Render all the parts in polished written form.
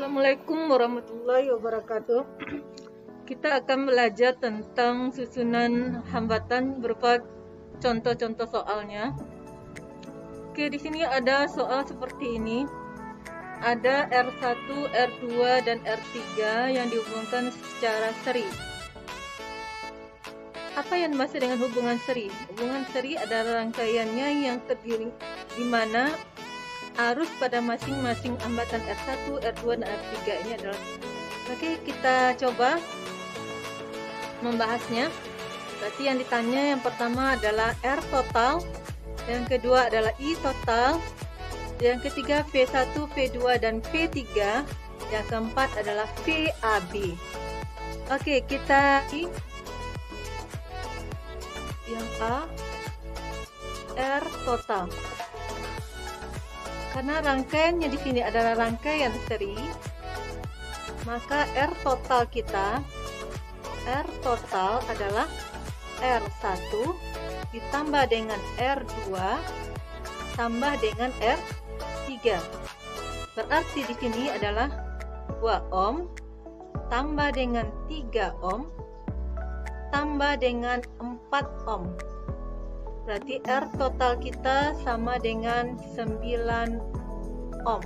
Assalamualaikum warahmatullahi wabarakatuh. Kita akan belajar tentang susunan hambatan berupa contoh-contoh soalnya. Oke, di sini ada soal seperti ini. Ada R1, R2, dan R3 yang dihubungkan secara seri. Apa yang dimaksud dengan hubungan seri? Hubungan seri adalah rangkaiannya yang terdiri di mana arus pada masing-masing hambatan R1, R2, dan R3 ini adalah. Oke, kita coba membahasnya. Berarti yang ditanya yang pertama adalah R total, yang kedua adalah I total, yang ketiga V1, V2, dan V3, yang keempat adalah VAB. Oke, kita yang A, R total. Karena rangkaiannya di sini adalah rangkaian seri, maka R total adalah R1 ditambah dengan R2 tambah dengan R3. Berarti di sini adalah 2 ohm tambah dengan 3 ohm tambah dengan 4 ohm. Berarti R total kita sama dengan 9 ohm.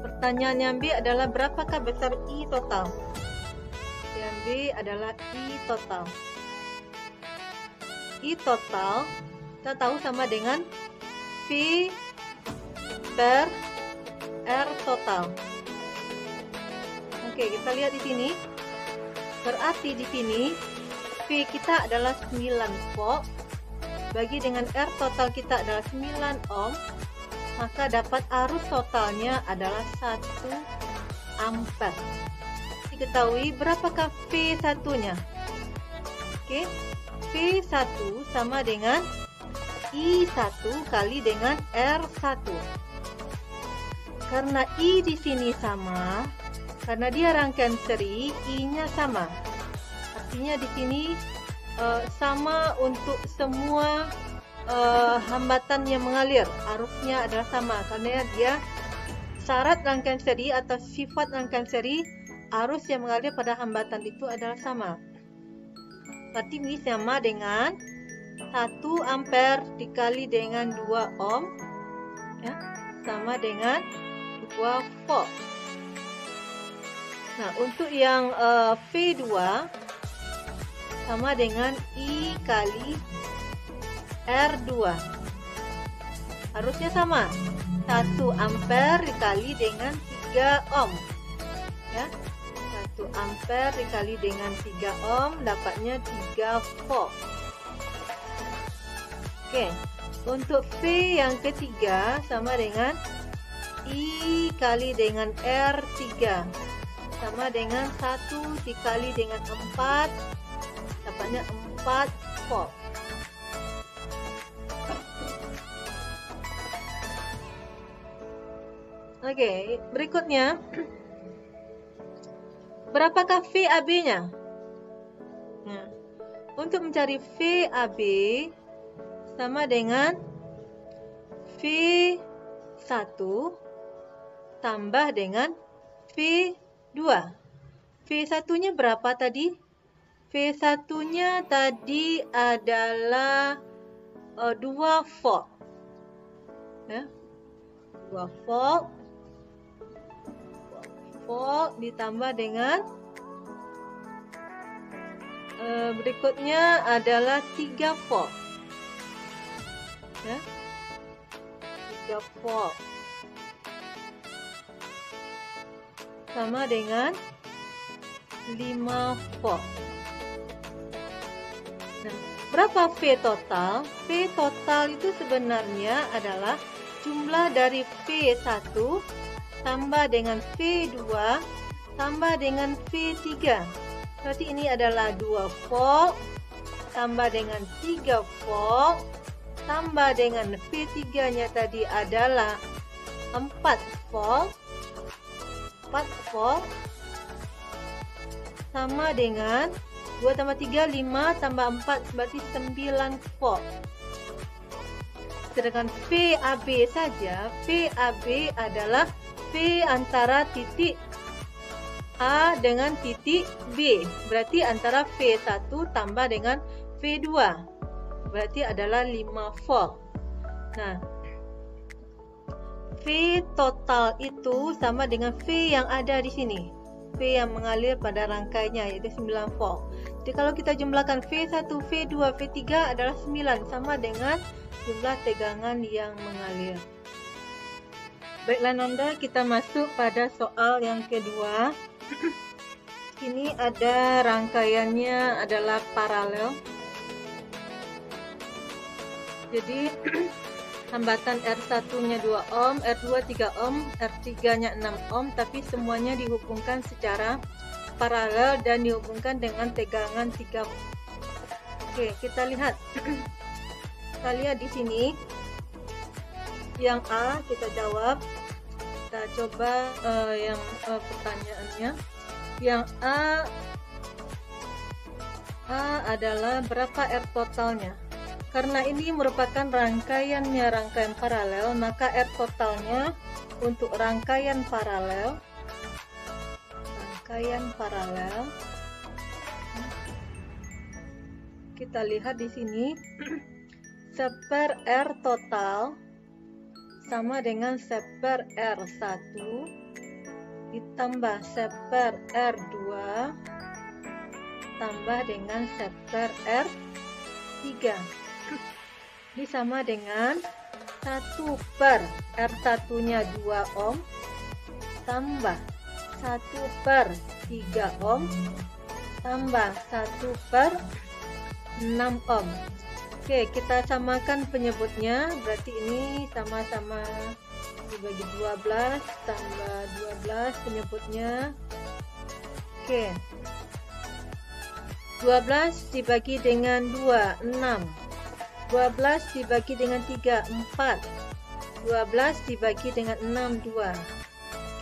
Pertanyaan yang B adalah berapakah besar I total? Yang B adalah I total. I total kita tahu sama dengan V per R total. Oke, kita lihat di sini. Berarti di sini V kita adalah 9 volt, bagi dengan R total kita adalah 9 ohm, maka dapat arus totalnya adalah 1 ampere. Diketahui berapakah V1-nya? Oke, V1 sama dengan I1 kali dengan R1. Karena I di sini sama, karena dia rangkaian seri, I-nya sama. Artinya di sini sama untuk semua hambatan yang mengalir, arusnya adalah sama karena dia syarat rangkaian seri atau sifat rangkaian seri, arus yang mengalir pada hambatan itu adalah sama. Berarti ini sama dengan 1 ampere dikali dengan 2 ohm, ya, sama dengan 2 volt. Nah, untuk yang V2 sama dengan I kali R2. Harusnya sama. 1 ampere dikali dengan 3 ohm. Ya. 1 ampere dikali dengan 3 ohm dapatnya 3 volt. Oke. Untuk V yang ketiga sama dengan I kali dengan R3. Sama dengan 1 dikali dengan 4, dapatnya 4 volt. Oke, berikutnya berapakah VAB-nya? Nah, untuk mencari VAB sama dengan V1 tambah dengan V2. V1-nya berapa tadi? V1-nya tadi adalah 2 volt. Ya. 2 volt. 2 volt ditambah dengan berikutnya adalah 3 volt. Ya. 3 volt. Sama dengan 5 volt. Nah, berapa V total? V total itu sebenarnya adalah jumlah dari V1 tambah dengan V2 tambah dengan V3. Berarti ini adalah 2 volt tambah dengan 3 volt tambah dengan V3-nya tadi adalah 4 volt. 4 volt sama dengan 2 tambah 3, 5 tambah 4 berarti 9 volt. Sedangkan VAB saja, VAB adalah V antara titik A dengan titik B. Berarti antara V1 tambah dengan V2. Berarti adalah 5 volt. Nah, V total itu sama dengan V yang ada di sini. V yang mengalir pada rangkainya yaitu 9 volt. Jadi kalau kita jumlahkan V1, V2, V3 adalah 9 sama dengan jumlah tegangan yang mengalir. Baiklah Nonda, kita masuk pada soal yang kedua. Ini ada rangkaiannya adalah paralel. Jadi hambatan R1-nya 2 ohm, R2 3 ohm, R3-nya 6 ohm, tapi semuanya dihubungkan secara paralel dan dihubungkan dengan tegangan 3 volt. Oke, kita lihat. Kita lihat di sini. Yang A kita jawab. Kita coba yang pertanyaannya. Yang A adalah berapa R totalnya? Karena ini merupakan rangkaian paralel, maka R totalnya untuk rangkaian paralel kita lihat di sini seper R total sama dengan seper R1 ditambah seper R2 tambah dengan seper R3. Ini sama dengan 1 per R1-nya 2 ohm tambah 1 per 3 ohm tambah 1 per 6 ohm. Oke, kita samakan penyebutnya. Berarti ini sama-sama dibagi 12 tambah 12 penyebutnya. Oke. 12 dibagi dengan 2, 6. 12 dibagi dengan 3, 4. 12 dibagi dengan 6, 2.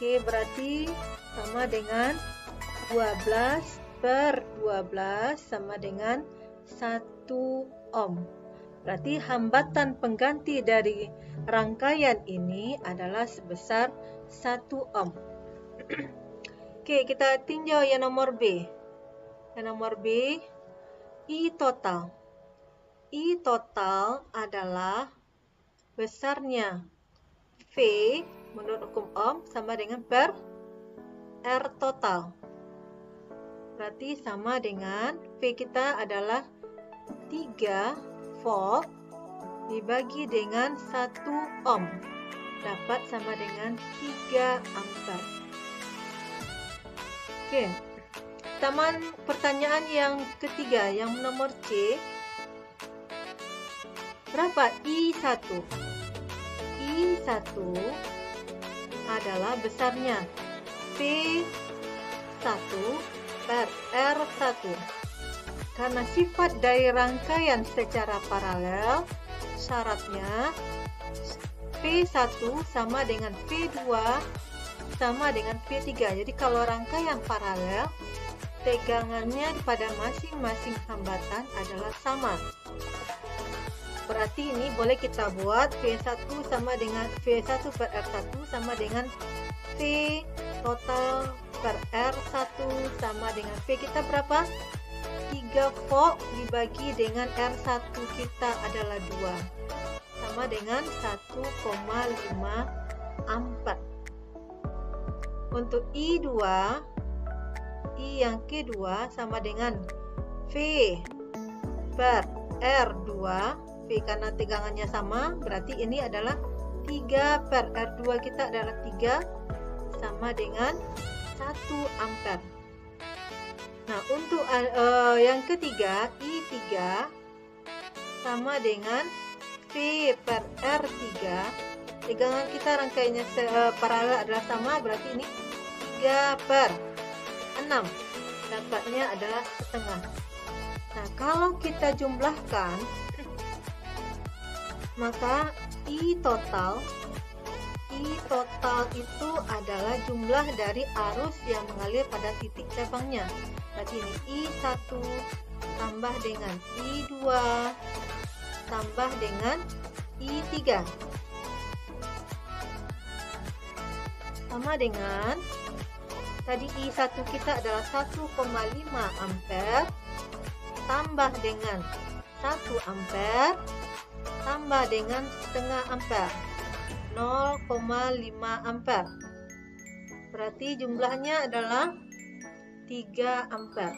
Oke, berarti sama dengan 12 per 12 sama dengan 1 ohm. Berarti hambatan pengganti dari rangkaian ini adalah sebesar 1 ohm. Oke, kita tinjau yang nomor B. Yang nomor B, I total. I total adalah besarnya V menurut hukum Ohm sama dengan per R total. Berarti sama dengan V kita adalah 3 volt dibagi dengan 1 ohm. Dapat sama dengan 3 ampere. Oke. Pertanyaan yang ketiga, yang nomor C. Berapa I1? I1 adalah besarnya V1 per R1. Karena sifat dari rangkaian secara paralel, syaratnya V1 sama dengan V2 sama dengan V3. Jadi kalau rangkaian paralel, tegangannya pada masing-masing hambatan adalah sama. Berarti ini boleh kita buat V1 sama dengan V1 per R1 sama dengan V total per R1 sama dengan V kita berapa? 3 volt dibagi dengan R1 kita adalah 2. Sama dengan 1,5 ampere. Untuk I2, I yang kedua sama dengan V per R2. V karena tegangannya sama, berarti ini adalah 3 per R2 kita adalah 3 sama dengan 1 ampere. Nah, untuk yang ketiga, I3 sama dengan V per R3. Tegangan kita rangkaiannya paralel adalah sama, berarti ini 3 per 6. Dapatnya adalah setengah. Nah, kalau kita jumlahkan, maka I total itu adalah jumlah dari arus yang mengalir pada titik cabangnya. Berarti ini I1 tambah dengan I2 tambah dengan I3. sama dengan tadi I1 kita adalah 1,5 ampere tambah dengan 1 ampere tambah dengan setengah ampere 0,5 ampere. Berarti jumlahnya adalah 3 ampere.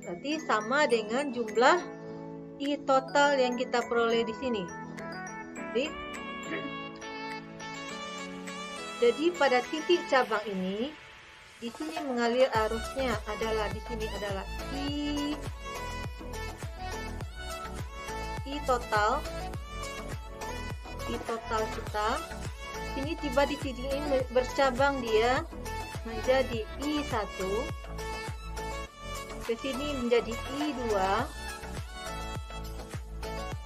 Berarti sama dengan jumlah I total yang kita peroleh di sini. Jadi pada titik cabang ini, di sini mengalir arusnya adalah di sini adalah I total kita. Ini tiba di titik ini bercabang dia menjadi I1, ke sini menjadi I2,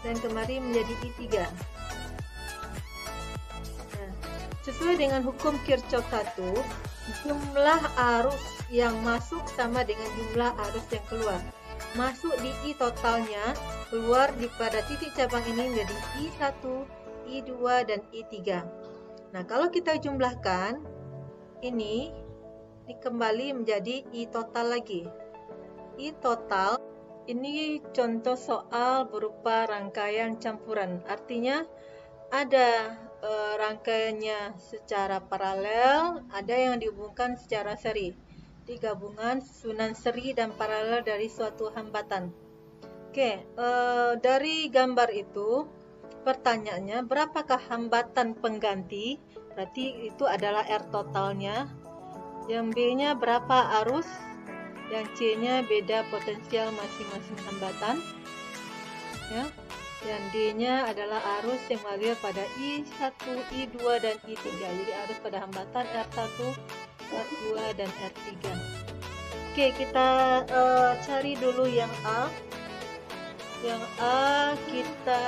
dan kemari menjadi I3. Sesuai dengan hukum Kirchhoff 1, jumlah arus yang masuk sama dengan jumlah arus yang keluar. Masuk di I totalnya, keluar di pada titik cabang ini menjadi I1, I2, dan I3. Nah, kalau kita jumlahkan, ini dikembali menjadi I total lagi. I total, ini contoh soal berupa rangkaian campuran. Artinya, ada rangkaiannya secara paralel, ada yang dihubungkan secara seri. Di gabungan susunan seri dan paralel dari suatu hambatan. Oke, dari gambar itu pertanyaannya berapakah hambatan pengganti? Berarti itu adalah R totalnya. Yang B-nya berapa arus? Yang C-nya beda potensial masing-masing hambatan. Ya. Yang D-nya adalah arus yang mengalir pada I1, I2, dan I3. Jadi arus pada hambatan R1, R2, dan R3. Oke, kita cari dulu yang A. Yang A kita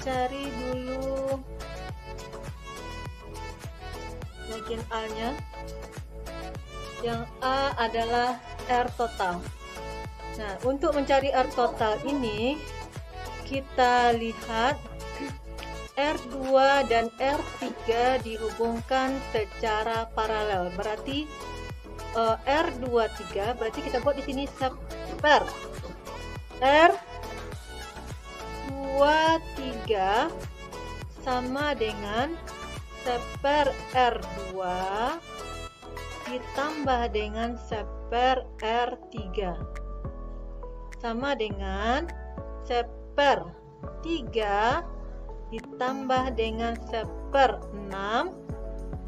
cari dulu bagian A-nya. Yang A adalah R total. Nah, untuk mencari R total ini, kita lihat R2 dan R3 dihubungkan secara paralel. Berarti R23, berarti kita buat di sini seper. R23 sama dengan seper R2 ditambah dengan seper R3. Sama dengan seper 3 ditambah dengan seper 6.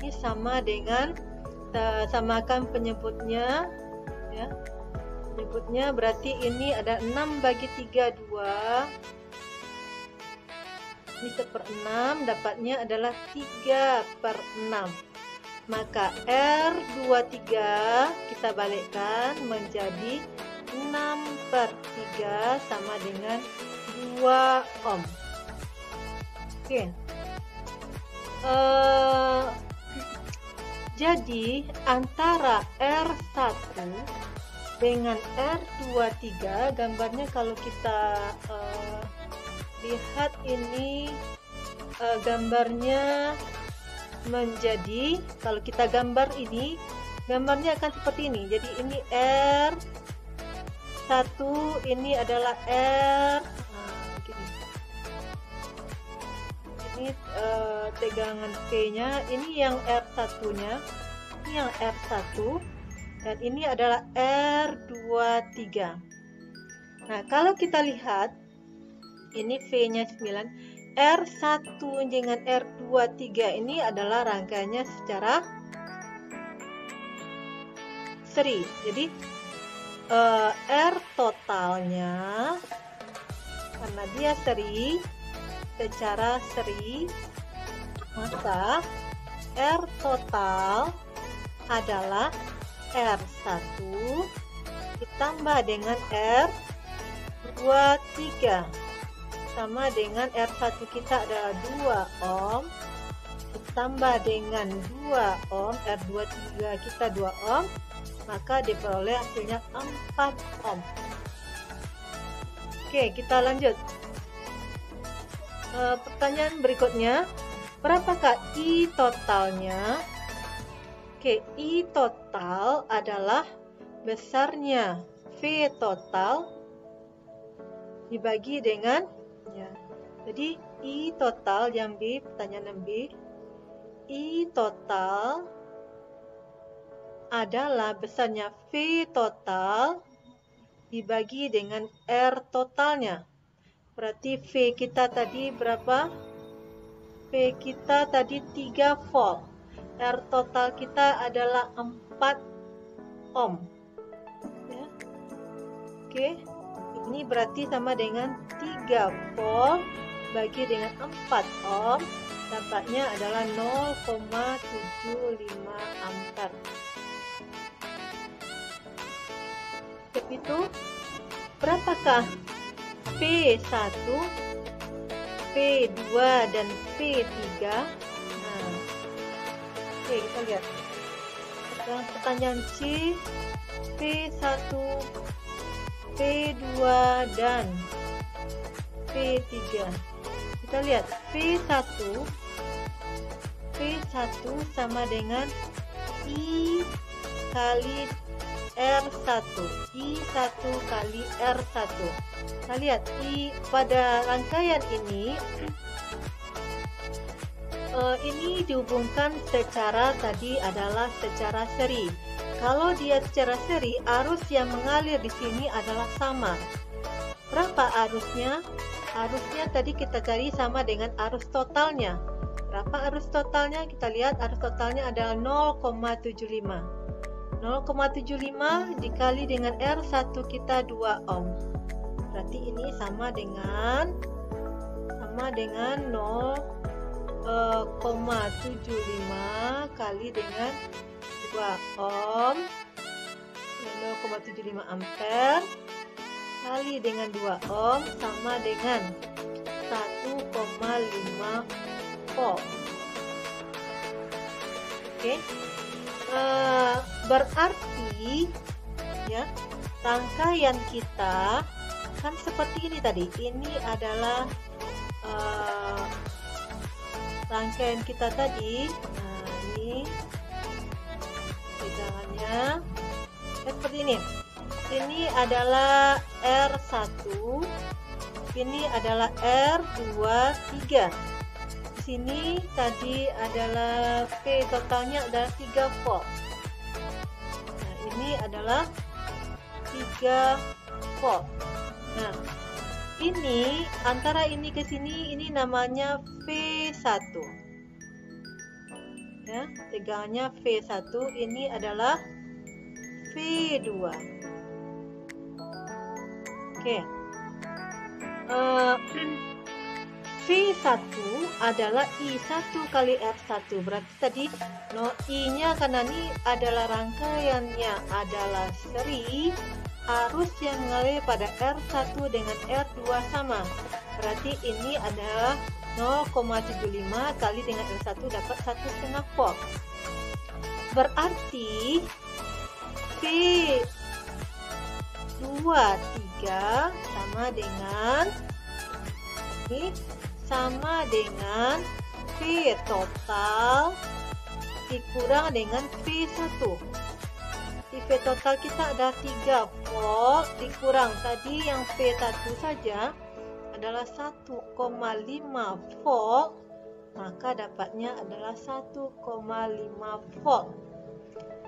Ini sama dengan, kita samakan penyebutnya ya. Penyebutnya berarti ini ada 6 bagi 3, 2. Ini seper 6, dapatnya adalah 3/6. Maka R23 kita balikkan menjadi 6/3 sama dengan 2 ohm. Oke. Jadi antara R1 dengan R23, gambarnya kalau kita lihat ini gambarnya menjadi, kalau kita gambar ini, gambarnya akan seperti ini. Jadi ini R1, ini adalah R, ini tegangan P-nya, ini yang R1-nya, ini yang R1, dan ini adalah R23. Nah, kalau kita lihat, ini V-nya 9, R1 dengan R23 ini adalah rangkaiannya secara seri. Jadi R totalnya, karena dia seri, secara seri, maka R total adalah R1 ditambah dengan R23 sama dengan R1 kita adalah 2 ohm ditambah dengan 2 ohm, R23 kita 2 ohm, maka diperoleh hasilnya 4 ohm. Oke, kita lanjut. Pertanyaan berikutnya, Berapakah I totalnya? Oke, I total adalah besarnya V total dibagi dengan, ya. Jadi I total yang B, pertanyaan B, I total adalah besarnya V total dibagi dengan R totalnya. Berarti V kita tadi berapa? V kita tadi 3 volt. R total kita adalah 4 ohm. Ya. Oke. Ini berarti sama dengan 3 volt bagi dengan 4 ohm. Dapatnya adalah 0,75 ampere. Step itu, berapakah P1, P2, dan P3? Nah, oke, kita lihat. Pertanyaan C, P1, P2, dan P3. Kita lihat P1 sama dengan I kali R1, I1 kali R1. Kita lihat pada rangkaian ini dihubungkan secara tadi adalah secara seri. Kalau dia secara seri, arus yang mengalir di sini adalah sama. Berapa arusnya? Arusnya tadi kita cari sama dengan arus totalnya. Berapa arus totalnya? Kita lihat arus totalnya adalah 0,75. 0,75 dikali dengan R1 kita 2 ohm. Berarti ini sama dengan 0,75 kali dengan 2 ohm, 0,75 ampere kali dengan 2 ohm sama dengan 1,5 volt. Oke. Berarti ya, rangkaian kita kan seperti ini tadi. Ini adalah rangkaian kita tadi. Nah, ini pegangannya seperti ini. Ini adalah R1, ini adalah R23. Di sini tadi adalah P totalnya adalah 3 volt. Nah, ini adalah 3 volt. Nah, ini antara ini ke sini, ini namanya V1. Ya, tegangannya V1, ini adalah V2. Oke. V1 adalah I1 kali R1. Berarti tadi I-nya karena ini adalah rangkaiannya adalah seri, arus yang mengalir pada R1 dengan R2 sama. Berarti ini adalah 0,75 kali dengan R1 dapat 1,5 volt. Berarti V23 sama dengan ini sama dengan V total dikurang dengan V1. V total kita ada 3 volt dikurang tadi yang V1 saja adalah 1,5 volt, maka dapatnya adalah 1,5 volt.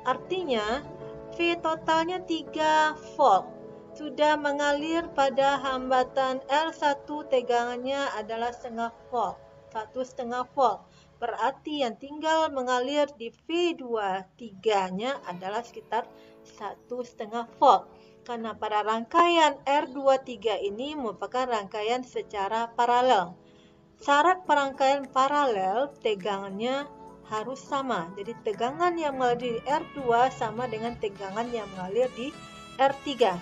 Artinya V totalnya 3 volt. Sudah mengalir pada hambatan L1, tegangannya adalah setengah volt, 1,5 volt. Berarti yang tinggal mengalir di V23-nya adalah sekitar 1,5 volt. Karena pada rangkaian R23 ini merupakan rangkaian secara paralel. Syarat perangkaian paralel, tegangannya harus sama. Jadi tegangan yang mengalir di R2 sama dengan tegangan yang mengalir di R3.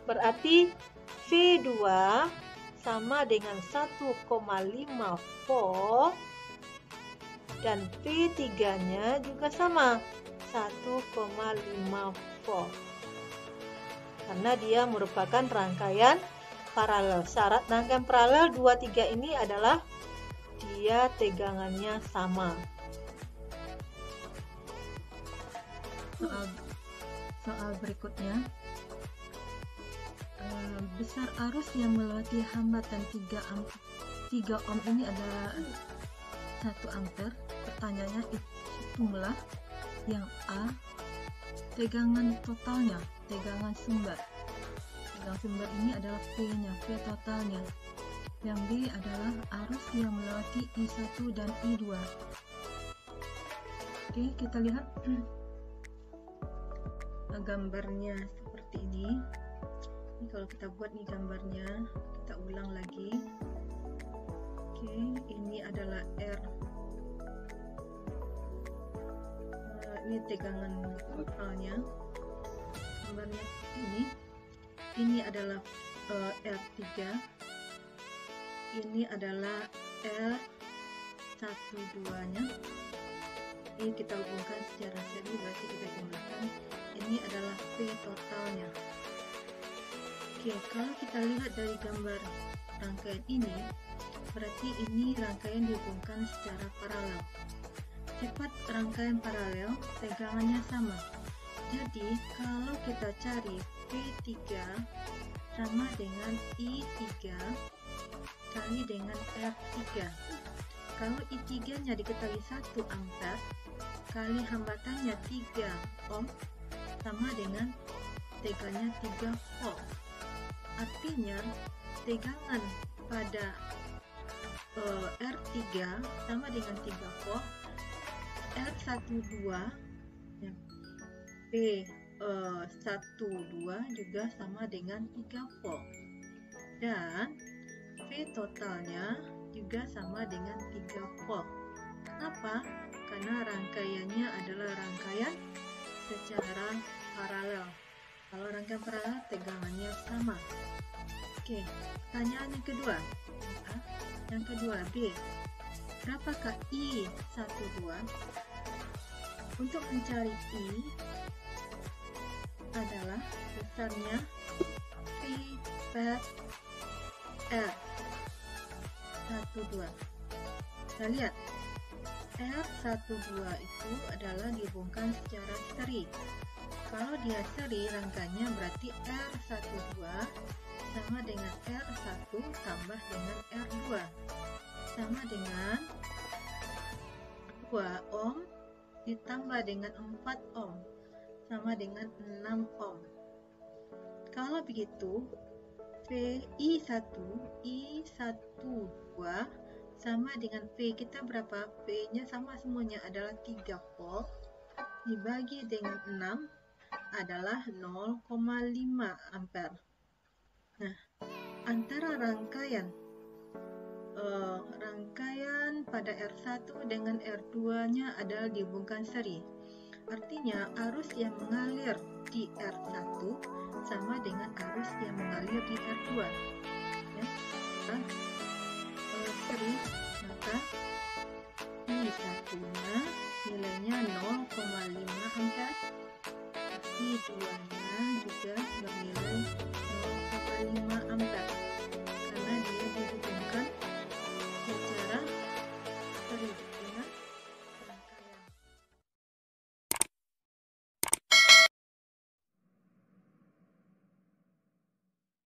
Berarti V2 sama dengan 1,5 volt dan V3-nya juga sama 1,5 volt. Karena dia merupakan rangkaian paralel. Syarat rangkaian paralel 23 ini adalah dia tegangannya sama. Soal berikutnya, besar arus yang melewati hambatan 3 ohm ini adalah 1 ampere. Pertanyaannya, hitunglah yang A, tegangan totalnya, tegangan sumber. Tegangan sumber ini adalah P-nya, P totalnya. Yang B adalah arus yang melewati I1 dan I2. Oke, kita lihat gambarnya seperti ini. Ini kalau kita buat nih gambarnya, kita ulang lagi. Oke, ini adalah R. Ini tegangan totalnya. Gambarnya ini. Ini adalah R3. Ini adalah R12-nya. Ini kita hubungkan secara seri, berarti kita jumlahkan. Ini adalah P totalnya. Oke, kalau kita lihat dari gambar rangkaian ini, berarti ini rangkaian dihubungkan secara paralel. Sifat rangkaian paralel, tegangannya sama. Jadi, kalau kita cari P3 sama dengan I3 kali dengan R3. Kalau I3-nya diketahui 1 ampere kali hambatannya 3 ohm sama dengan tegangannya 3 volt. Artinya, tegangan pada R3 sama dengan 3 volt, R12 ya, P12 juga sama dengan 3 volt, dan V totalnya juga sama dengan 3 volt. Kenapa? Karena rangkaiannya adalah rangkaian secara paralel. Kalau rangkaian paralel, tegangannya sama. Oke, pertanyaan yang kedua. Yang kedua, B. Berapakah I12? Untuk mencari I adalah besarnya P per R 12. Kita lihat, R12 itu adalah dihubungkan secara seri. Kalau dia seri, rangkaiannya berarti R12 sama dengan R1 tambah dengan R2 sama dengan 2 ohm ditambah dengan 4 ohm sama dengan 6 ohm. Kalau begitu, I12 sama dengan P kita berapa? P-nya sama semuanya adalah 3 volt dibagi dengan 6 adalah 0,5 ampere. Nah, antara rangkaian pada R1 dengan R2-nya adalah dihubungkan seri. Artinya, arus yang mengalir di R1 sama dengan arus yang mengalir di R2.